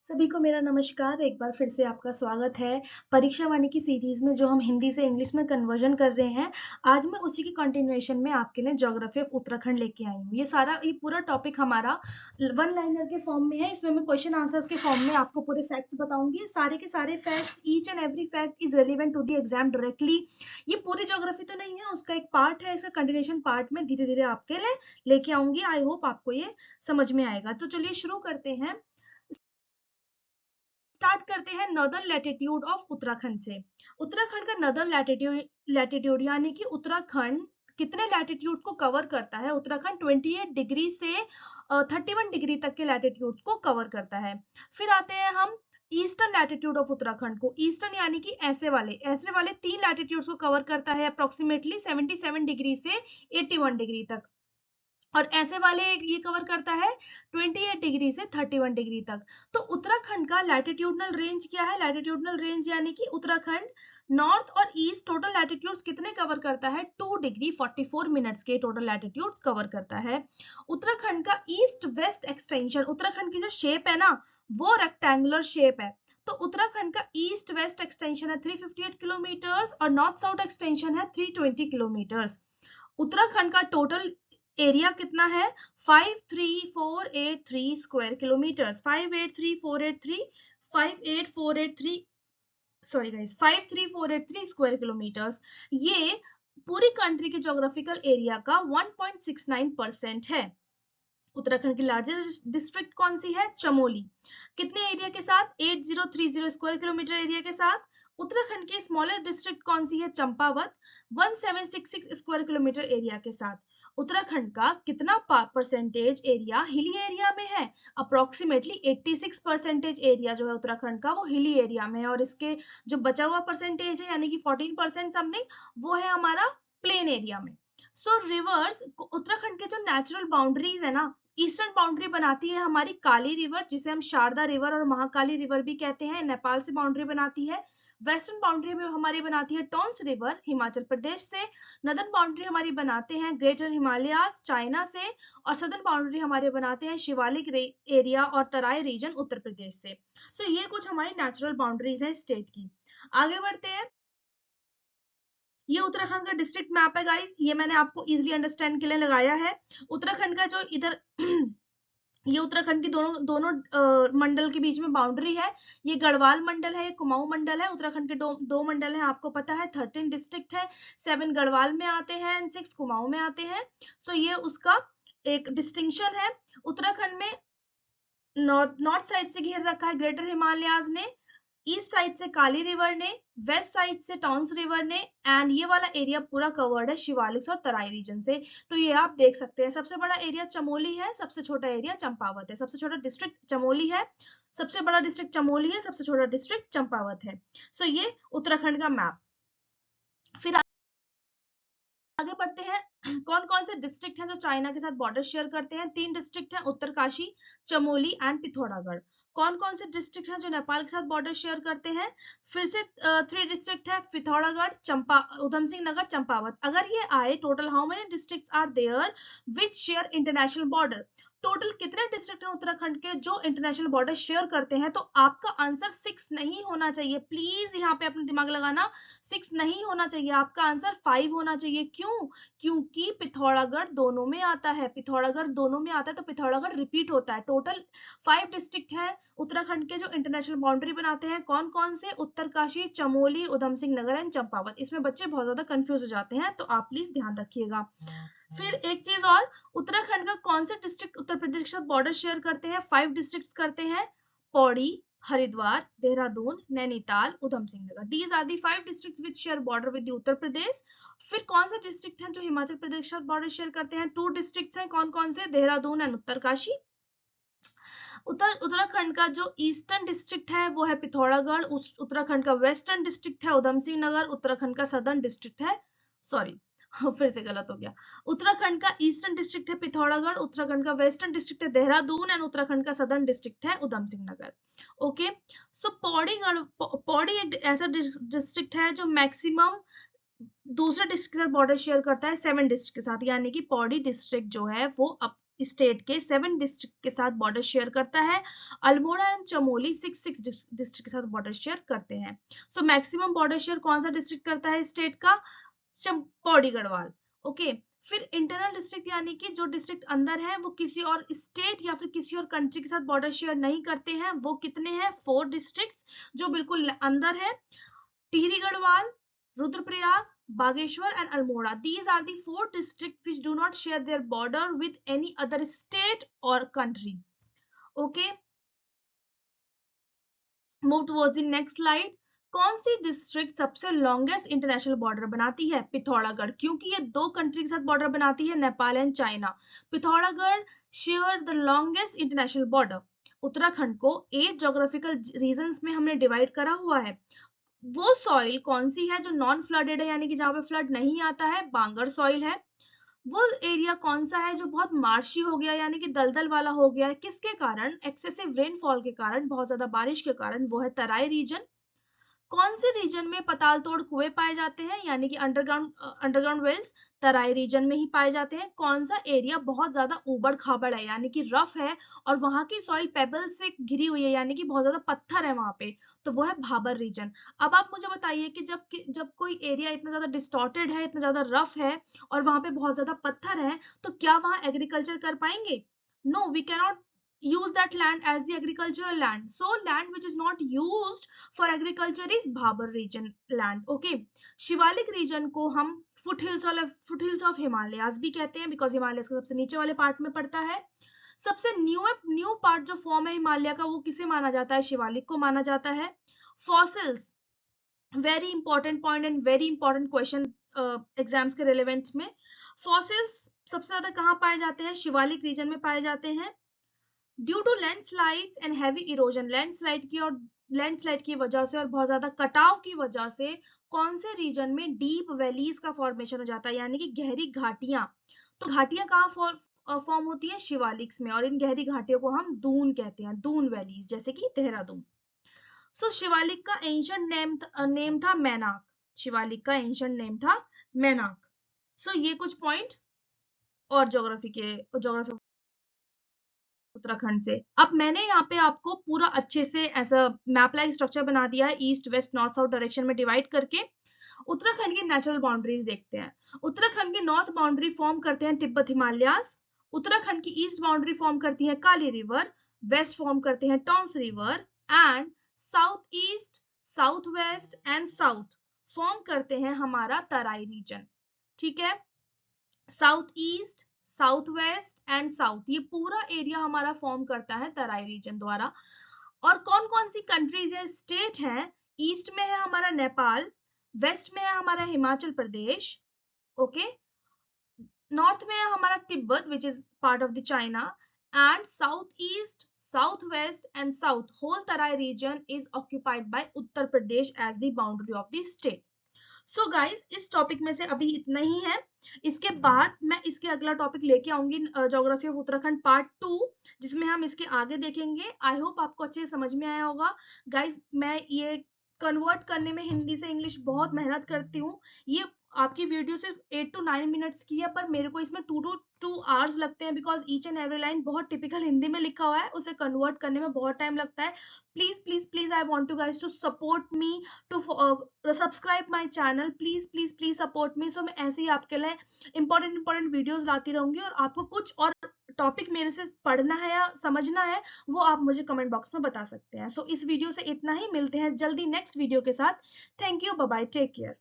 सभी को मेरा नमस्कार। एक बार फिर से आपका स्वागत है परीक्षा वाणी की सीरीज में, जो हम हिंदी से इंग्लिश में कन्वर्जन कर रहे हैं। आज मैं उसी की कंटिन्यूएशन में आपके लिए ज्योग्राफी ऑफ उत्तराखंड लेके आई हूँ। ये पूरा टॉपिक हमारा वन लाइनर के फॉर्म में है। इसमें मैं क्वेश्चन आंसर्स के फॉर्म में आपको पूरे फैक्ट्स बताऊंगी। सारे के सारे facts, each and every fact is relevant to the exam directly. ये पूरी ज्योग्राफी तो नहीं है, उसका एक पार्ट है। इसका कंटिन्यूएशन पार्ट में धीरे धीरे आपके लिए लेके आऊंगी। आई होप आपको ये समझ में आएगा। तो चलिए शुरू करते हैं। स्टार्ट करते हैं नॉर्दर्न लैटिट्यूड ऑफ उत्तराखंड से। उत्तराखंड का नॉर्दर्न लैटिट्यूड यानी कि उत्तराखंड कितने लैटिट्यूड को कवर करता है? उत्तराखंड 28 डिग्री से 31 डिग्री तक के लैटिट्यूड को कवर करता है। फिर आते हैं हम ईस्टर्न लैटिट्यूड ऑफ उत्तराखंड को। ईस्टर्न यानी कि ऐसे वाले 3 लैटिट्यूड्स को कवर करता है, अप्रोक्सीमेटली 77 डिग्री से 81 डिग्री तक। और ऐसे वाले ये कवर करता है 28 डिग्री से 31 डिग्री तक। तो उत्तराखंड का लैटिट्यूडनल रेंज क्या है? लैटिट्यूडनल रेंज यानी कि उत्तराखंड नॉर्थ और ईस्ट टोटल लैटिट्यूड्स कितने कवर करता है? 2 डिग्री 44 मिनट्स के टोटल लैटिट्यूड्स कवर करता है। उत्तराखंड का ईस्ट वेस्ट एक्सटेंशन, उत्तराखंड की जो शेप है ना, वो रेक्टेंगुलर शेप है। तो उत्तराखंड का ईस्ट वेस्ट एक्सटेंशन है 358 किलोमीटर्स और नॉर्थ साउथ एक्सटेंशन है 320 किलोमीटर्स। उत्तराखंड का टोटल एरिया कितना है? 53483 स्क्वायर किलोमीटर्स। 53483 square kilometres. ये पूरी कंट्री के ज्योग्राफिकल एरिया का 1.69% है। उत्तराखंड की लार्जेस्ट डिस्ट्रिक्ट कौन सी है? चमोली। कितने एरिया के साथ? 8030 स्क्वायर किलोमीटर एरिया के साथ। उत्तराखंड की स्मॉलेस्ट डिस्ट्रिक्ट कौन सी है? चंपावत, 1766 स्क्वायर किलोमीटर एरिया के साथ। उत्तराखंड का कितना परसेंटेज एरिया हिली एरिया में है? अप्रोक्सीमेटली 86% एरिया जो है उत्तराखंड का, वो हिली एरिया में है। और इसके जो बचा हुआ परसेंटेज है यानी कि 14% समथिंग, वो है हमारा प्लेन एरिया में। सो रिवर्स, उत्तराखंड के जो नेचुरल बाउंड्रीज है ना, ईस्टर्न बाउंड्री बनाती है हमारी काली रिवर, जिसे हम शारदा रिवर और महाकाली रिवर भी कहते हैं, नेपाल से बाउंड्री बनाती है। वेस्टर्न बाउंड्री में हमारी बनाती है टॉन्स रिवर हिमाचल प्रदेश से। नदर्न बाउंड्री हमारी बनाते हैं ग्रेटर हिमालयाज चाइना से। और सदर्न बाउंड्री हमारे बनाते हैं शिवालिक एरिया और तराई रीजन उत्तर प्रदेश से। सो ये कुछ हमारी नेचुरल बाउंड्रीज हैं स्टेट की। आगे बढ़ते हैं। ये उत्तराखंड का डिस्ट्रिक्ट मैप है गाइस, ये मैंने आपको इजीली अंडरस्टैंड के लिए लगाया है। उत्तराखंड का जो इधर ये उत्तराखंड की दोनों दोनों मंडल के बीच में बाउंड्री है। ये गढ़वाल मंडल है, ये कुमाऊं मंडल है। उत्तराखंड के दो मंडल हैं, आपको पता है। 13 डिस्ट्रिक्ट है, 7 गढ़वाल में आते हैं एंड 6 कुमाऊं में आते हैं। सो ये उसका एक डिस्टिंक्शन है। उत्तराखंड में नॉर्थ साइड से घेर रखा है ग्रेटर हिमालयाज ने, ईस्ट साइड से काली रिवर ने, वेस्ट साइड से टॉन्स रिवर ने, एंड ये वाला एरिया पूरा कवर्ड है शिवालिक और तराई रीजन से। तो ये आप देख सकते हैं। सबसे बड़ा एरिया चमोली है, सबसे छोटा एरिया चंपावत है। सबसे छोटा डिस्ट्रिक्ट चमोली है, सबसे बड़ा डिस्ट्रिक्ट चमोली है, सबसे छोटा डिस्ट्रिक्ट चंपावत है। सो ये उत्तराखंड का मैप। फिर आगे बढ़ते हैं। कौन कौन से डिस्ट्रिक्ट हैं जो चाइना के साथ बॉर्डर शेयर करते हैं? 3 डिस्ट्रिक्ट हैं, उत्तरकाशी, चमोली एंड पिथौरागढ़। कौन कौन से डिस्ट्रिक्ट हैं जो नेपाल के साथ बॉर्डर शेयर करते हैं? फिर से 3 डिस्ट्रिक्ट है, पिथौरागढ़, उधम सिंह नगर, चंपावत। अगर ये आए total, how many districts are there which share international border? Total कितने डिस्ट्रिक्ट हैं उत्तराखंड के जो इंटरनेशनल बॉर्डर शेयर करते हैं? तो आपका आंसर 6 नहीं होना चाहिए। प्लीज यहाँ पे अपना दिमाग लगाना, 6 नहीं होना चाहिए, आपका आंसर 5 होना चाहिए। क्यों? क्योंकि पिथौरागढ़ दोनों में आता है। पिथौरागढ़ दोनों में आता है तो पिथौरागढ़ रिपीट होता है। टोटल 5 डिस्ट्रिक्ट है उत्तराखंड के जो इंटरनेशनल बाउंड्री बनाते हैं। कौन कौन से? उत्तरकाशी, चमोली, उधम सिंह नगर एंड चंपावत। इसमें बच्चे बहुत ज्यादा कंफ्यूज हो जाते हैं, तो आप प्लीज ध्यान रखिएगा। फिर एक चीज और, उत्तराखंड का कौन से डिस्ट्रिक्ट उत्तर प्रदेश के साथ बॉर्डर शेयर करते हैं? 5 डिस्ट्रिक्ट्स करते हैं, Pauri, Haridwar, Dehradun, Nainital, Udham Singh Nagar. These are the 5 districts which share border with Uttar Pradesh. फिर कौन से डिस्ट्रिक्ट हैं जो हिमाचल प्रदेश के साथ बॉर्डर शेयर करते हैं? 2 डिस्ट्रिक्ट्स हैं, कौन कौन से? देहरादून एंड उत्तरकाशी। उत्तराखंड का जो ईस्टर्न डिस्ट्रिक्ट है वो है पिथौरागढ़। उत्तराखंड का वेस्टर्न डिस्ट्रिक्ट है उधम सिंह नगर। उत्तराखंड का सदर्न डिस्ट्रिक्ट है, सॉरी फिर से गलत हो गया। उत्तराखंड का ईस्टर्न डिस्ट्रिक्ट है पिथौरागढ़, उत्तराखंड का वेस्टर्न डिस्ट्रिक्ट है देहरादून एंड उत्तराखंड का सदर्न डिस्ट्रिक्ट है उधम सिंह नगर। ओके, सो पौड़ी एक ऐसा डिस्ट्रिक्ट है जो मैक्सिमम दूसरे डिस्ट्रिक्ट के साथ बॉर्डर शेयर करता है 7 डिस्ट्रिक्ट के साथ, यानी कि पौड़ी डिस्ट्रिक्ट जो है वो स्टेट के 7 डिस्ट्रिक्ट के साथ बॉर्डर शेयर करता है। अल्मोड़ा एंड चमोली 6 डिस्ट्रिक्ट के साथ बॉर्डर शेयर करते हैं। सो मैक्सिमम बॉर्डर शेयर कौन सा डिस्ट्रिक्ट करता है स्टेट का? पौड़ी गढ़वाल। ओके, फिर इंटरनल डिस्ट्रिक्ट यानी कि जो डिस्ट्रिक्ट अंदर है वो किसी और स्टेट या फिर किसी और कंट्री के साथ बॉर्डर शेयर नहीं करते हैं, वो कितने हैं? 4 डिस्ट्रिक्ट्स जो बिल्कुल अंदर है, Tehri Garhwal, Rudraprayag, Bageshwar and Almora. These are the 4 districts which do not share their border with any other state or country. Okay. Move towards the next slide. कौन सी डिस्ट्रिक्ट सबसे लॉन्गेस्ट इंटरनेशनल बॉर्डर बनाती है? पिथौरागढ़, क्योंकि ये 2 कंट्री के साथ बॉर्डर बनाती है, Nepal and China. Pithoragarh share the longest international border. Uttarakhand को 8 ज्योग्राफिकल रीजन्स में हमने डिवाइड करा हुआ है। वो सॉइल कौन सी है जो नॉन फ्लडेड है, यानी कि जहां पे फ्लड नहीं आता है? बांगर सॉइल है। वो एरिया कौन सा है जो बहुत मार्शी हो गया, यानी कि दलदल वाला हो गया है? किसके कारण? एक्सेसिव रेनफॉल के कारण, बहुत ज्यादा बारिश के कारण। वो है तराई रीजन। कौन से रीजन में पताल तोड़ कुएं पाए जाते हैं, यानी कि अंडरग्राउंड वेल्स? तराई रीजन में ही पाए जाते हैं। कौन सा एरिया बहुत ज्यादा उबड़ खाबड़ है, यानी कि रफ है और वहां की सॉइल पेबल से घिरी हुई है, यानी कि बहुत ज्यादा पत्थर है वहां पे? तो वो है भाबर रीजन। अब आप मुझे बताइए कि जब कोई एरिया इतना ज्यादा डिस्टॉर्टेड है, इतना ज्यादा रफ है और वहां पे बहुत ज्यादा पत्थर है, तो क्या वहां एग्रीकल्चर कर पाएंगे? No, we cannot use that land as the agricultural land. So land which is not used for agriculture is Bhabar region land. Okay. Shivalik region को हम foothills of Himalayas भी कहते हैं, because हिमालय का सबसे नीचे वाले पार्ट में पड़ता है। सबसे न्यू पार्ट जो फॉर्म है हिमालय का, वो किसे माना जाता है? शिवालिक को माना जाता है। Fossils, very important point and very important question exams के रिलेवेंट में। फॉसिल्स सबसे ज्यादा कहाँ पाए जाते हैं? शिवालिक रीजन में पाए जाते हैं। Due to landslides and heavy erosion, landslide की वजह से और बहुत ज्यादा कटाव की वजह से कौन से रीजन में डीप वैलीज का फॉर्मेशन हो जाता है, यानी कि गहरी घाटियां। तो घाटियां कहाँ फॉर्म होती है? शिवालिक्स में, और इन गहरी घाटियों को हम दून कहते हैं, दून वैलीज, जैसे कि देहरादून। सो शिवालिक का एंशिएंट नेम था मैनाक। शिवालिक का एंशिएंट नेम था मैनाक। सो ये कुछ पॉइंट और ज्योग्राफी उत्तराखंड से। अब मैंने यहाँ पे आपको पूरा अच्छे से ऐसा मैप लाइक स्ट्रक्चर बना दिया है, east west north south direction में डिवाइड करके। उत्तराखंड की नेचुरल बाउंड्रीज देखते हैं। उत्तराखंड की नॉर्थ बाउंड्री फॉर्म करते हैं तिब्बत हिमालयास। उत्तराखंड की ईस्ट बाउंड्री फॉर्म करती है काली रिवर। वेस्ट फॉर्म करते हैं Tons river. And south east, south west and south form करते हैं हमारा तराई रीजन। ठीक है, south east, south west and south, ये पूरा एरिया हमारा फॉर्म करता है तराई रीजन द्वारा। और कौन कौन सी कंट्रीज या स्टेट हैं? ईस्ट में है हमारा नेपाल, वेस्ट में है हमारा हिमाचल प्रदेश, ओके, नॉर्थ में है हमारा Tibet which is part of the China, and south east, south west and south whole Terai region is occupied by Uttar Pradesh as the boundary of the state. So guys, इस टॉपिक में से अभी इतना ही है। इसके बाद मैं इसके अगला टॉपिक लेके आऊंगी, ज्योग्राफी ऑफ उत्तराखंड पार्ट 2, जिसमें हम इसके आगे देखेंगे। आई होप आपको अच्छे से समझ में आया होगा। गाइज, मैं ये कन्वर्ट करने में हिंदी से इंग्लिश बहुत मेहनत करती हूँ। ये आपकी वीडियो सिर्फ 8 to 9 मिनट्स की है, पर मेरे को इसमें 2 to 2 hours लगते हैं, because each and every line बहुत टिपिकल हिंदी में लिखा हुआ है, उसे कन्वर्ट करने में बहुत टाइम लगता है। Please please please, I want to guys to support me, to subscribe my channel, please please please support me. So मैं ऐसे ही आपके लिए इंपॉर्टेंट वीडियोज लाती रहूंगी, और आपको कुछ और टॉपिक मेरे से पढ़ना है या समझना है, वो आप मुझे कमेंट बॉक्स में बता सकते हैं। सो इस वीडियो से इतना ही, मिलते हैं जल्दी नेक्स्ट वीडियो के साथ। Thank you, bye bye, take care.